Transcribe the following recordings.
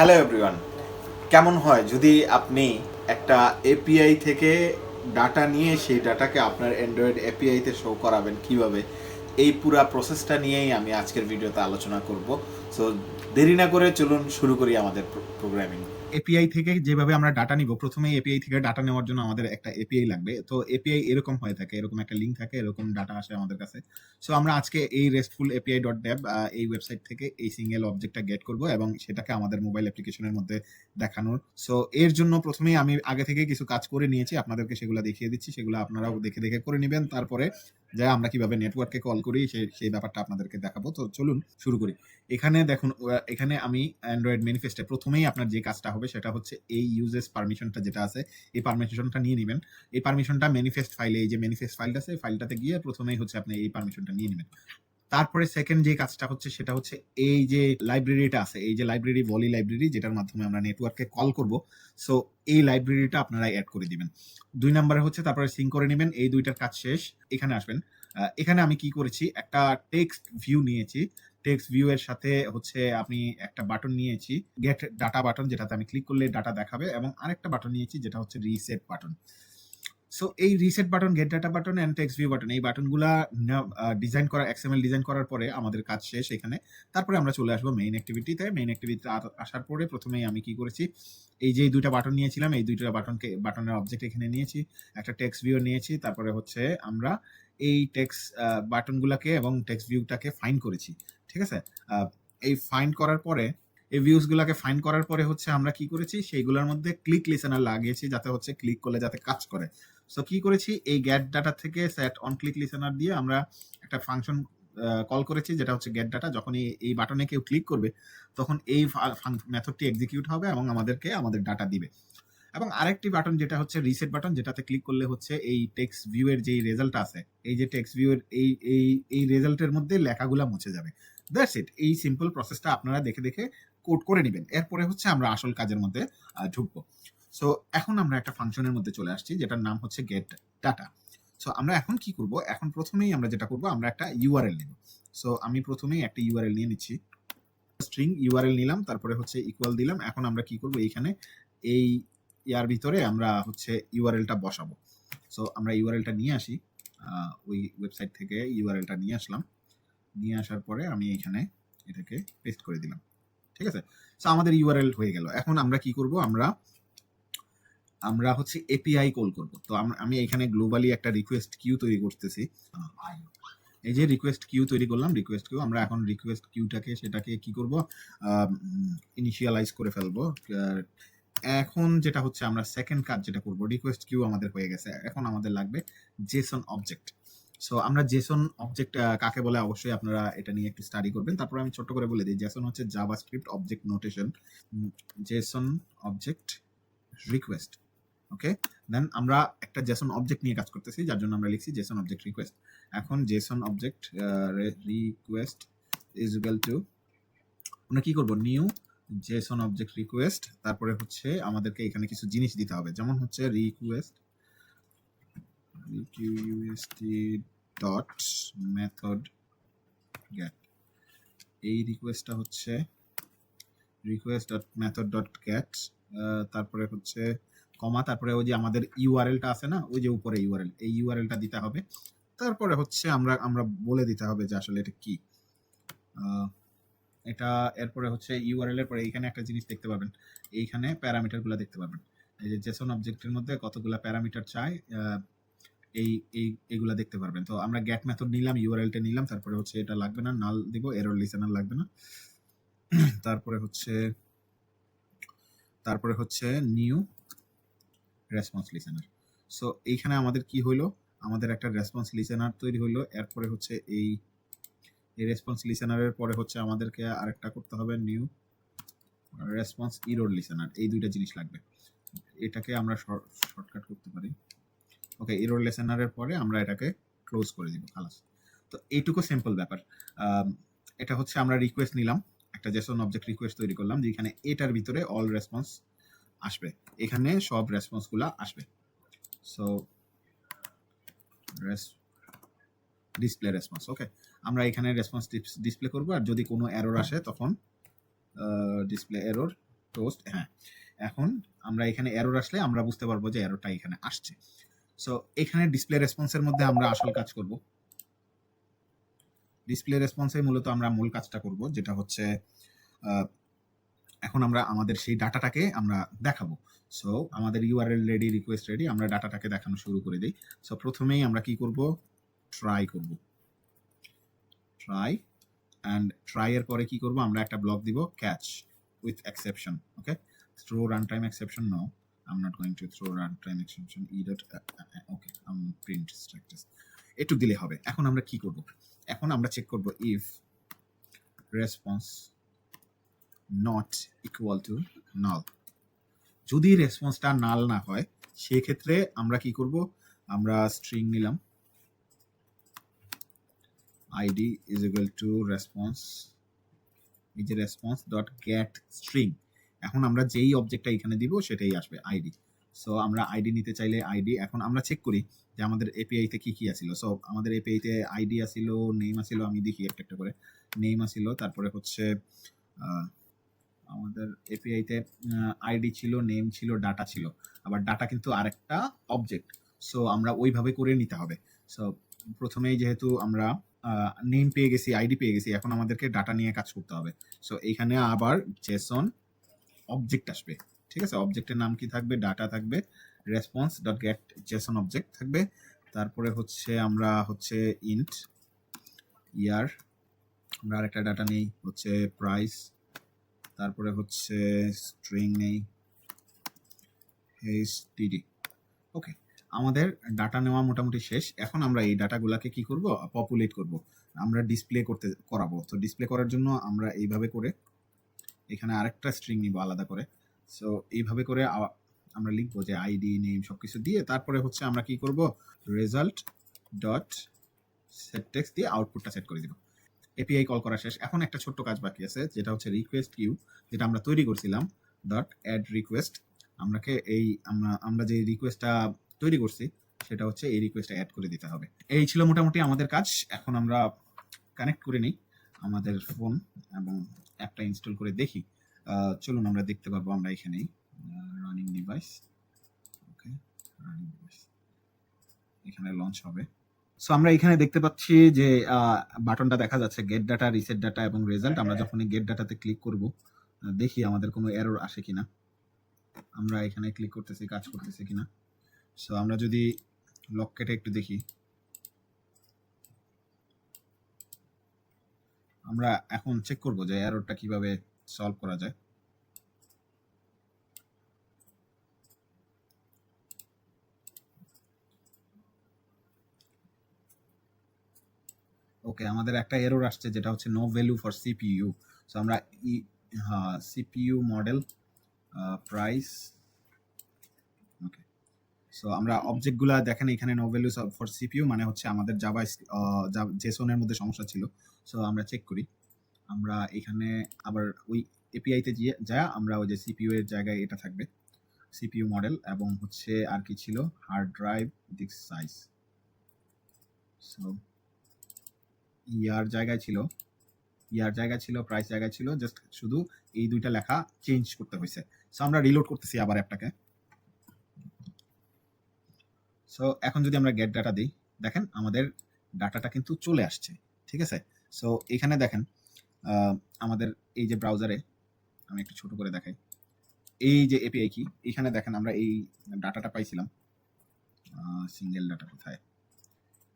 Hello everyone, কেমন হয় যদি আপনি একটা এপিআই থেকে ডাটা নিয়ে সেই ডাটাকে আপনার অ্যান্ড্রয়েড এপিআইতে শো করাবেন কিভাবে, এই পুরা প্রসেসটা নিয়েই আমি আজকের ভিডিওতে আলোচনা করব। সো দেরি না করে চলুন শুরু করি আমাদের প্রোগ্রামিং। এপিআই থেকে যেভাবে আমরা ডাটা নিব, প্রথমেই এপিআই থেকে ডাটা নেওয়ার জন্য আমাদের একটা এপিআই লাগবে। তো এপিআই এরকম হয়ে থাকে, এরকম একটা লিঙ্ক থাকে, এরকম ডাটা আসে আমাদের কাছে। সো আমরা আজকে এই রেস্টফুল এপিআই ডট ডেভ এই ওয়েবসাইট থেকে এই সিঙ্গেল অবজেক্টটা গেট করব এবং সেটাকে আমাদের মোবাইল অ্যাপ্লিকেশনের মধ্যে দেখানোর। সো এর জন্য প্রথমেই আমি আগে থেকে কিছু কাজ করে নিয়েছি, আপনাদেরকে সেগুলো দেখিয়ে দিচ্ছি, সেগুলো আপনারাও দেখে দেখে করে নেবেন। তারপরে যে আমরা কিভাবে নেটওয়ার্ককে কল করি সেই ব্যাপারটা আপনাদেরকে দেখাবো। তো চলুন শুরু করি। এখানে দেখুন, এখানে আমি অ্যান্ড্রয়েড ম্যানিফেস্টে প্রথমেই আপনার যে কাজটা হবে সেটা হচ্ছে এই ইউজেস পারমিশনটা যেটা আছে, এই পারমিশনটা নিয়ে নেবেন। এই পারমিশনটা ম্যানিফেস্ট ফাইলে, এই যে ম্যানিফেস্ট ফাইলটা আছে, ফাইলটাতে গিয়ে প্রথমেই হচ্ছে আপনি এই পারমিশনটা নিয়ে নেবেন। তারপরে সেকেন্ড যে কাজটা হচ্ছে সেটা হচ্ছে এই যে লাইব্রেরিটা আছে, এই যে লাইব্রেরি, ভলি লাইব্রেরি, যেটার মাধ্যমে আমরা নেটওয়ার্ককে কল করব। সো এই লাইব্রেরিটা আপনারা অ্যাড করে দিবেন। 2 নম্বরে হচ্ছে তারপরে সিঙ্ক করে নেবেন। এই দুইটার কাজ শেষ, এখানে আসবেন। এখানে আমি কি করেছি, একটা টেক্সট ভিউ নিয়েছি। টেক্সট ভিউ এর সাথে হচ্ছে আমি একটা বাটন নিয়েছি, গেট ডাটা বাটন, যেটাতে আমি ক্লিক করলে ডাটা দেখাবে, এবং আরেকটা বাটন নিয়েছি যেটা হচ্ছে রিসেট বাটন। সো এই reset button, get data button and text view button, এই বাটনগুলা ডিজাইন করা, এক্সএমএল ডিজাইন করার পরে আমাদের কাজ শেষ এখানে। তারপরে আমরা চলে আসবো মেইন অ্যাক্টিভিটিতে। মেইন অ্যাক্টিভিটিতে আসার পরে প্রথমেই আমি কি করেছি, এই যে দুইটা বাটন নিয়েছিলাম, এই দুইটা বাটনের অবজেক্ট এখানে নিয়েছি, একটা টেক্সট ভিউ নিয়েছি। তারপরে হচ্ছে আমরা এই টেক্সট বাটনগুলাকে এবং টেক্সট ভিউটাকে ফাইন করেছি। ঠিক আছে? এই ফাইন করার পরে, এই ভিউজ গুলাকে ফাইন করার পরে হচ্ছে আমরা কি করেছি, সেইগুলোর মধ্যে ক্লিক লিসেনার লাগিয়েছি, যাতে হচ্ছে ক্লিক করলে যাতে কাজ করে। সো কি করেছি, এই গেট ডাটা থেকে সেট অন ক্লিক লিসেনার দিয়ে আমরা একটা ফাংশন কল করেছি, যেটা হচ্ছে গেট ডাটা। যখন এই বাটনে কেউ ক্লিক করবে তখন এই মেথডটি এক্সিকিউট হবে এবং আমাদেরকে আমাদের ডাটা দিবে। এবং আরেকটি বাটন যেটা হচ্ছে রিসেট বাটন, যেটাতে ক্লিক করলে হচ্ছে এই টেক্সট ভিউ এর যে রেজাল্ট আছে, এই যে টেক্সট ভিউ এর এই রেজাল্টের মধ্যে লেখাগুলা মুছে যাবে। That's it. এই সিম্পল প্রসেসটা আপনারা দেখে দেখে কোড করে নেবেন। এরপরে হচ্ছে আমরা আসল কাজের মধ্যে ঢুকবো। সো এখন আমরা একটা ফাংশনের মধ্যে চলে আসছি, যেটার নাম হচ্ছে গেট ডাটা। সো আমরা এখন কি করব, এখন প্রথমেই আমরা যেটা করব, আমরা একটা ইউআরএল নেব। সো আমি প্রথমেই একটা ইউআরএল নিয়ে নিচ্ছি, স্ট্রিং ইউআরএল নিলাম, তারপরে হচ্ছে ইকুয়াল দিলাম। এখন আমরা কি করব, এইখানে এই ইয়ার ভিতরে আমরা হচ্ছে ইউআরএলটা বসাবো। সো আমরা ইউআরএলটা নিয়ে আসি, ওই ওয়েবসাইট থেকে ইউআরএলটা নিয়ে আসলাম। নিয়ে আসার পরে আমি এখানে এটাকে পেস্ট করে দিলাম। ঠিক আছে? সো আমাদের ইউআরএল হয়ে গেল। এখন আমরা কি করব, আমরা হচ্ছে এপিআই কল করব। তো আমি এখানে গ্লোবালি একটা রিকোয়েস্ট কিউ তৈরি করতেছি। এই যে রিকোয়েস্ট কিউ তৈরি করলাম, রিকোয়েস্ট কিউ, আমরা এখন রিকোয়েস্ট কিউটাকে সেটাকে কি করব, ইনিশিয়ালাইজ করে ফেলবো। এখন যেটা হচ্ছে, আমরা সেকেন্ড কাজ যেটা করব, রিকোয়েস্ট কিউ আমাদের হয়ে গেছে, এখন আমাদের লাগবে জেসন অবজেক্ট। সো আমরা জেসন অবজেক্ট কাকে বলে, অবশ্যই আপনারা এটা নিয়ে একটু স্টাডি করবেন। তারপর আমি ছোট্ট করে বলে দিই, জেসন হচ্ছে JavaScript object notation. JSON object request, okay. Then আমরা একটা জেসন অবজেক্ট নিয়ে কাজ করতেছি, যার জন্য আমরা লিখছি জেসন অবজেক্ট রিকোয়েস্ট। এখন Jason object request is equal to, আমরা কি করব, নিউ জেসন অবজেক্ট রিকোয়েস্ট। তারপরে হচ্ছে আমাদেরকে এখানে কিছু জিনিস দিতে হবে, যেমন হচ্ছে রিকোয়েস্ট ডট মেথড গেট। এই রিকোয়েস্টটা হচ্ছে request dot method dot gate. তারপরে হচ্ছে কমা, তারপরে ওই যে আমাদের ইউআরএলটা আছে না, ওই যে উপরে ইউআরএল, এই ইউআরএলটা দিতে হবে। তারপরে হচ্ছে আমরা বলে দিতে হবে যে আসলে এটা কি, এটা। এরপরে হচ্ছে ইউআরএল এর পরে এইখানে একটা জিনিস দেখতে পাবেন, এইখানে প্যারামিটারগুলো দেখতে পাবেন। এই যে জেসন অবজেক্টের মধ্যে কতগুলো প্যারামিটার চাই, এইগুলা দেখতে পারবেন। তো আমরা গেট মেথড নিলাম, ইউআরএলটা নিলাম, তারপরে হচ্ছে এটা লাগবে না, নাল দিব, এরর লিসেনার লাগবে না। তারপরে হচ্ছে নিউ রেসপন্স লিসেনার। সো এইখানে আমাদের কি হইলো, আমাদের একটা রেসপন্স লিসেনার তৈরি হইলো। এরপরে হচ্ছে এই রেসপন্স লিসেনারের পরে হচ্ছে আমাদেরকে আরেকটা করতে হবে, নিউ রেসপন্স ইরর লিসেনার। এই দুইটা জিনিস লাগবে, এটাকে আমরা শর্টকাট করতে পারি। ওকে, ইরর লিসেনারের পরে আমরা এটাকে ক্লোজ করে দিব, খালাস। তো এইটুকু সিম্পল ব্যাপার। এটা হচ্ছে আমরা রিকোয়েস্ট নিলাম, একটা জেসন অবজেক্ট রিকোয়েস্ট তৈরি করলাম, যেখানে এটার ভিতরে অল রেসপন্স আসবে, এখানে সব রেসপন্সগুলো আসবে। সো ডিসপ্লে রেসপন্স, ওকে। আমরা এখানে রেসপন্স ডিসপ্লে করব, আর যদি কোনো এরর আসে তখন ডিসপ্লে এরর টোস্ট, হ্যাঁ। এখন আমরা এখানে এরর আসলে আমরা বুঝতে পারবো যে এররটা এখানে আসছে। সো এখানে ডিসপ্লে রেসপন্সের মধ্যে আমরা আসল কাজ করব। ডিসপ্লে রেসপন্সে মূলত আমরা মূল কাজটা করব, যেটা হচ্ছে এখন আমরা আমাদের সেই ডাটাটাকে আমরা দেখাবো। সো আমাদের ইউআরএল রেডি, রিকোয়েস্ট রেডি, আমরা ডাটাটাকে দেখানো শুরু করে দিই। সো প্রথমেই আমরা কি করব, ট্রাই করব। ট্রাই, অ্যান্ড ট্রাই এর পরে কি করব, আমরা একটা ব্লক দিব catch with exception. Okay, throw run time exception, no, I'm not going to throw runtime exception either. Okay, print status একটু দিলে হবে। এখন আমরা কি করব, এখন আমরা চেক করব if response not equal to null। যদি রেসপন্সটা নাল না হয় সেক্ষেত্রে আমরা কি করব, আমরা স্ট্রিং নিলাম id is equal to response, এই যে response dot get string। এখন আমরা যেই অবজেক্টটা এখানে দিব সেটাই আসবে আইডি। সো আমরা আইডি নিতে চাইলে আইডি। এখন আমরা চেক করি যে আমাদের এপিআইতে কি কি আছিল। সো আমাদের এপিআইতে আইডি আছিল, নেম আছিল, আমি দেখি একটা একটা করে। নেম আছিল, তারপরে হচ্ছে আমাদের এপিআইতে আইডি ছিল, নেম ছিল, ডাটা ছিল। আবার ডাটা কিন্তু আরেকটা অবজেক্ট। সো আমরা ওইভাবে করে নিতে হবে। সো প্রথমেই যেহেতু আমরা নেম পেয়ে গেছি, আইডি পেয়ে গেছি, এখন আমাদেরকে ডাটা নিয়ে কাজ করতে হবে। সো এইখানে আবার জেসন অবজেক্ট আসবে, ঠিক আছে। অবজেক্টের নাম কি থাকবে, ডাটা থাকবে, response dot gate Jason object থাকবে। তারপরে হচ্ছে আমরা হচ্ছে ইন্ট ইয়ার, আমরা আরেকটা ডাটা নেই হচ্ছে প্রাইস, তারপরে হচ্ছে স্ট্রিং নেই এইচটিডি। ওকে, আমাদের ডাটা নেওয়া মোটামুটি শেষ। এখন আমরা এই ডাটাগুলোকে কি করব, পপুলেট করব, আমরা ডিসপ্লে করাবো। তো ডিসপ্লে করার জন্য আমরা এইভাবে করে এখানে আরেকটা স্ট্রিং নিব আলাদা করে। সো এইভাবে করে আমরা লিখবো যে আইডি, নেম সবকিছু দিয়ে, তারপরে হচ্ছে আমরা কি করব, রেজাল্ট ডট সেট টেক্সট দিয়ে আউটপুটটা সেট করে দিব। এপিআই কল করা শেষ। এখন একটা ছোট্ট কাজ বাকি আছে, যেটা হচ্ছে রিকোয়েস্ট কিউ, যেটা আমরা তৈরি করছিলাম, ডট অ্যাড রিকোয়েস্ট। আমরা যে রিকোয়েস্টটা তৈরি করছি সেটা হচ্ছে এই রিকোয়েস্টটা অ্যাড করে দিতে হবে। এই ছিল মোটামুটি আমাদের কাজ। এখন আমরা কানেক্ট করে নিই আমাদের ফোন এবং অ্যাপটা ইনস্টল করে দেখি। চলুন আমরা দেখতে পারবো, আমরা এখানেই রানিং ডিভাইস, ওকে, রানিং ডিভাইস এখানে লঞ্চ হবে। সো আমরা এখানে দেখতে পাচ্ছি যে বাটনটা দেখা যাচ্ছে গেট ডাটা, রিসেট ডাটা এবং রেজাল্ট। আমরা যখনই গেট ডাটাতে ক্লিক করব, দেখি আমাদের কোনো এরর আসে কিনা। আমরা এখানে ক্লিক করতেছি, কাজ করতেছে কিনা। সো আমরা যদি লক কেটে একটু দেখি, আমরা এখন চেক করব যে এররটা কিভাবে সলভ করা যায়। ওকে, আমাদের একটা এরর আসছে যেটা হচ্ছে no value for CPU. So আমরা CPU model price, okay. So আমরা অবজেক্টগুলো দেখেন এখানে নো ভ্যালু ফর সিপিইউ মানে হচ্ছে আমাদের জাভা জেসনের মধ্যে সমস্যা ছিল। সো আমরা চেক করি, আমরা এখানে আবার ওই এপিআইতে যা আমরা ওই যে সিপিইউ এর জায়গায় এটা থাকবে সিপিইউ মডেল, এবং হচ্ছে আর কি ছিল hard drive disk size. So ইয়ার জায়গায় ছিল, প্রাইস জায়গায় ছিল, জাস্ট শুধু এই দুইটা লেখা চেঞ্জ করতে হয়েছে। সো আমরা রিলোড করতেছি আবার অ্যাপটাকে। সো এখন যদি আমরা গেট ডাটা দিই, দেখেন আমাদের ডাটাটা কিন্তু চলে আসছে, ঠিক আছে। সো এখানে দেখেন আমাদের এই যে ব্রাউজারে, আমি একটু ছোট করে দেখাই, এই যে এপিআই কি, এখানে দেখেন আমরা এই ডাটাটা পাইছিলাম। সিঙ্গেল ডাটা কোথায়,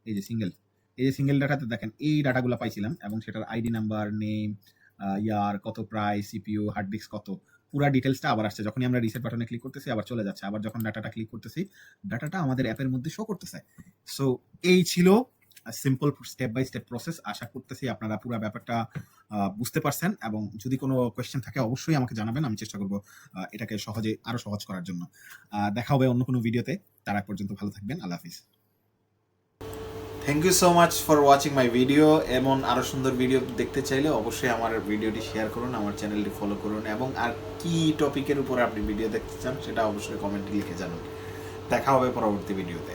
এই যে সিঙ্গেল ডাটাতে দেখেন এই ডাটাগুলো পাইছিলাম, এবং সেটার আইডি নাম্বার, নেম, ইয়ার, কত প্রাইস, সিপিইউ, হার্ড ডিস্ক কত, পুরো ডিটেলসটা আবার আসছে। যখনই আমরা রিসেট বাটনে ক্লিক করতেছি আবার চলে যাচ্ছে, আবার যখন ডাটাটা ক্লিক করতেছি ডাটাটা আমাদের অ্যাপের মধ্যে শো করতেছে। সো এই ছিল simple step by step process. আশা করতেছি আপনারা পুরো ব্যাপারটা বুঝতে পারছেন, এবং যদি কোনো কোয়েশ্চেন থাকে অবশ্যই আমাকে জানাবেন, আমি চেষ্টা করব এটাকে আরো সহজ করার জন্য। দেখা হবে অন্য কোনো ভিডিওতে, তার আগ পর্যন্ত ভালো থাকবেন, আল্লাহ হাফিজ। Thank you so much for watching my video. এমন আরও সুন্দর ভিডিও দেখতে চাইলে অবশ্যই আমার ভিডিওটি শেয়ার করুন, আমার চ্যানেলটি ফলো করুন, এবং আর কি টপিকের উপরে আপনি ভিডিও দেখতে চান সেটা অবশ্যই কমেন্টে লিখে জানান। দেখা হবে পরবর্তী ভিডিওতে।